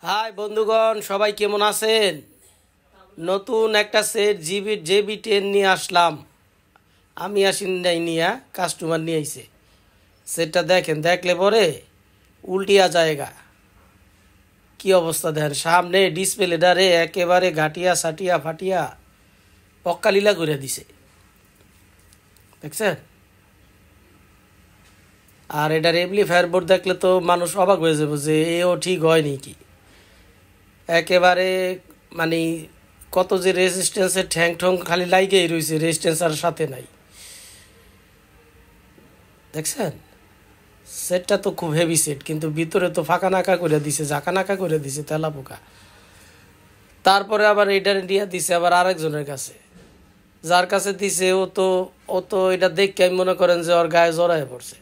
High বন্ধুগণ, সবাই কেমন আছেন? নতুন একটা সেট JB10 নিয়ে আসলাম। আমি আসি নাই, নিয়ে কাস্টমার নিয়ে আইছে। সেটটা দেখেন, দেখলে পরে উল্টিয়া জায়গা। কি অবস্থা দেখেন, সামনে ডিসপ্লেটারে একেবারে ঘাটিয়া সাটিয়া ফাটিয়া পক্কালীলা করে দিছে, দেখছেন? আর এটার এমপ্লিফায়ার বোর্ড দেখলে তো মানুষ অবাক হয়ে যাবে যে এও ঠিক হয়নি কি। একেবারে মানে কত যে রেজিস্ট্যান্সের ঠ্যাং ঠং খালি লাইগেই রয়েছে, রেজিস্ট্যান্স আর সাথে নাই, দেখছেন? সেটটা তো খুব হেভি সেট, কিন্তু ভিতরে তো ফাঁকা নাকা করে দিছে, জাকা নাকা করে দিছে তেলা পোকা। তারপরে আবার এটা নিয়ে দিছে আবার আরেকজনের কাছে, যার কাছে দিছে ও তো এটা দেখে আমি মনে করেন যে ওর গায়ে জড়ায় পড়ছে।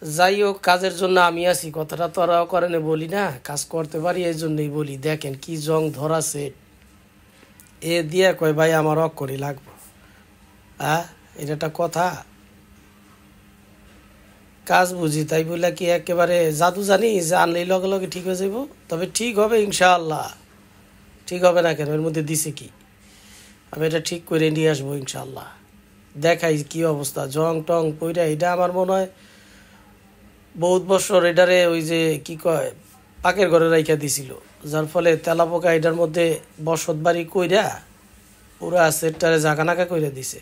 যাই হোক, কাজের জন্য আমি আছি, কথাটা তো ওরাও করেন বলি না, কাজ করতে পারি এই জন্যই বলি। দেখেন কি জং ধরা সেট, এ দিয়ে কয় ভাই আমার অক্ষরই লাগবো। হ্যাঁ, এটা একটা কথা? কাজ বুঝি তাই বলে কি একেবারে জাদু জানি যে আনলেই লগে লগে ঠিক হয়ে যাব? তবে ঠিক হবে ইনশাআল্লাহ। ঠিক হবে না কেন? এর মধ্যে দিছে কি? আমি এটা ঠিক করে নিয়ে আসবো ইনশাআল্লাহ। দেখাই কি অবস্থা, জং টং পইরা। এটা আমার মনে হয় বহুত বছর এটারে ওই যে কি কয় পাকের ঘরে রাইখা দিছিল, যার ফলে তেলাপোকা এটার মধ্যে বসত বাড়ি কইরা পুরা সেটটারে জাগানাকা কইরা দিছে।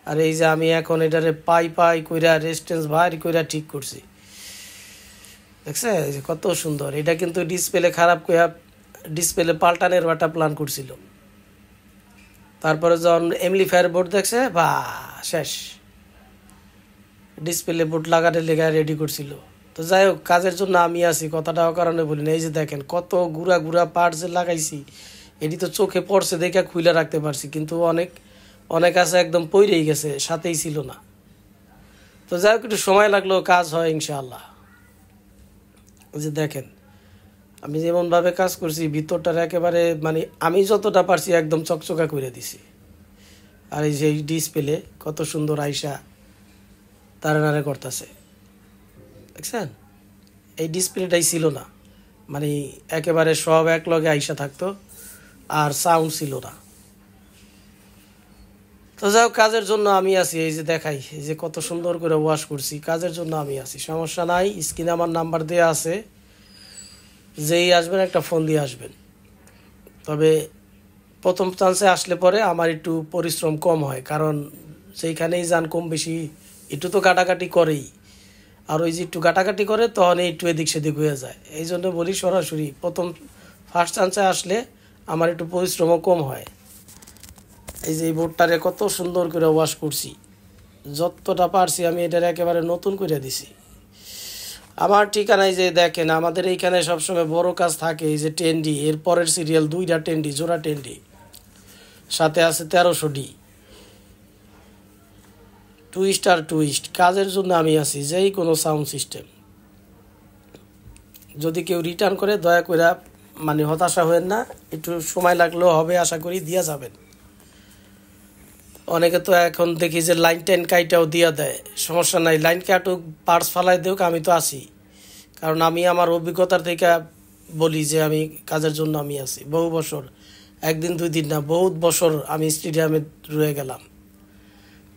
আর এই যে আমি এখন এটারে পাই পাই কইরা রেজিস্ট্যান্স ভারী কইরা ঠিক করছি, দেখছে? এই যে কত সুন্দর। এটা কিন্তু ডিসপ্লে খারাপ কইয়া ডিসপ্লে পাল্টানোর একটা প্ল্যান করছিল। তারপরে যখন এমপ্লিফায়ার বোর্ড দেখছে, বা শেষ, ডিসপ্লে বোর্ড লাগাতে লেগা রেডি করছিল। তো যাই হোক, কাজের জন্য আমি আছি, কথাটাও কারণে বলি না। এই যে দেখেন কত গুড়া গুড়া পার্টস লাগাইছি, এটি তো চোখে পড়ছে দেখে খুলে রাখতে পারছি, কিন্তু অনেক অনেক আছে একদম পইরেই গেছে, সাথেই ছিল না। তো যাই হোক, একটু সময় লাগলো, কাজ হয় ইনশাআল্লাহ। এই যে দেখেন আমি যেমনভাবে কাজ করছি, ভিতরটার একেবারে মানে আমি যতটা পারছি একদম চকচকা করে দিছি। আর এই যে ডিসপ্লে কত সুন্দর আইসা তারা নাড়ে করতেছে, দেখছেন? এই ডিসপ্লেটাই ছিল না, মানে একেবারে সব এক লগে আইসা থাকতো, আর সাউন্ড ছিল না। তো যাও, কাজের জন্য আমি আছি। এই যে দেখাই, এই যে কত সুন্দর করে ওয়াশ করছি, কাজের জন্য আমি আছি, সমস্যা নাই। স্ক্রিনে আমার নাম্বার দেওয়া আছে, যেই আসবেন একটা ফোন দিয়ে আসবেন। তবে প্রথম চান্সে আসলে পরে আমার একটু পরিশ্রম কম হয়, কারণ সেইখানেই যান কম বেশি একটু তো কাটাকাটি করেই। আর ওই যে একটু কাটাকাটি করে তখন একটু এদিক সেদিক হয়ে যায়। এই জন্য বলি সরাসরি প্রথম ফার্স্ট চান্সে আসলে আমার একটু পরিশ্রমও কম হয়। এই যে এই বোর্ডটারে কত সুন্দর করে ওয়াশ করছি, যতটা পারছি আমি এটার একেবারে নতুন করে দিছি। আমার ঠিকানায় যে দেখেন, আমাদের এইখানে সবসময় বড় কাজ থাকে। এই যে 10D, এর পরের সিরিয়াল 2টা 10D, জোড়া 10D, সাথে আছে 1300D টুইস্ট। কাজের জন্য আমি আছি, যেই কোনো সাউন্ড সিস্টেম। যদি কেউ রিটার্ন করে দয়া করে মানে হতাশা হবেন না, একটু সময় লাগলেও হবে, আশা করি দিয়া যাবেন। অনেকে তো এখন দেখি যে লাইন টেন কাইটাও দিয়া দেয়, সমস্যা নাই, লাইন কাটুক, পার্টস ফালাই দেউক, আমি তো আছি। কারণ আমি আমার অভিজ্ঞতার থেকে বলি যে আমি কাজের জন্য আমি আছি। বহু বছর, একদিন দুই দিন না, বহুত বছর আমি স্টেডিয়ামে রয়ে গেলাম,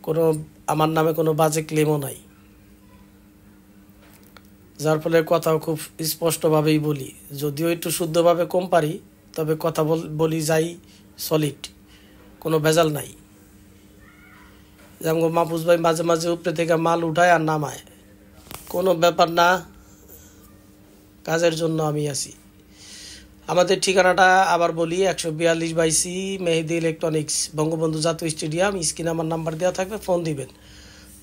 কোনো আমার নামে কোনো বাজে ক্লেমও নাই, যার ফলে কথাও খুব স্পষ্টভাবেই বলি। যদিও একটু শুদ্ধভাবে কম পারি, তবে কথা বলি যাই সলিড, কোনো ভেজাল নাই। যেমন মাহফুজ ভাই মাঝে মাঝে উপরে থেকে মাল উঠায় আর নামায়, কোনো ব্যাপার না, কাজের জন্য আমি আছি। আমাদের ঠিকানাটা আবার বলি, 142/C, মেহেদি ইলেকট্রনিক্স, বঙ্গবন্ধু জাতীয় স্টেডিয়াম। স্ক্রিনে আমার নাম্বার দেওয়া থাকবে, ফোন দিবেন।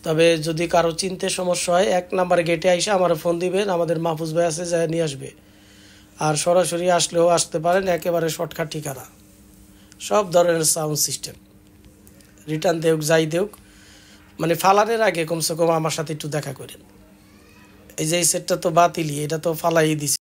তবে যদি কারো চিনতে সমস্যা হয়, 1 নাম্বার গেটে আইসা আমার ফোন দিবেন, আমাদের মাহফুজ ভাই আছে, যায় নিয়ে আসবে। আর সরাসরি আসলেও আসতে পারেন, একেবারে শর্টকাট ঠিকানা। সব ধরনের সাউন্ড সিস্টেম, রিটার্ন দেউক যাই দেউক, মানে ফালানের আগে কমসে কম আমার সাথে একটু দেখা করেন। এই যে এই সেটটা তো বাতিলই, এটা তো ফালাই দিছিল।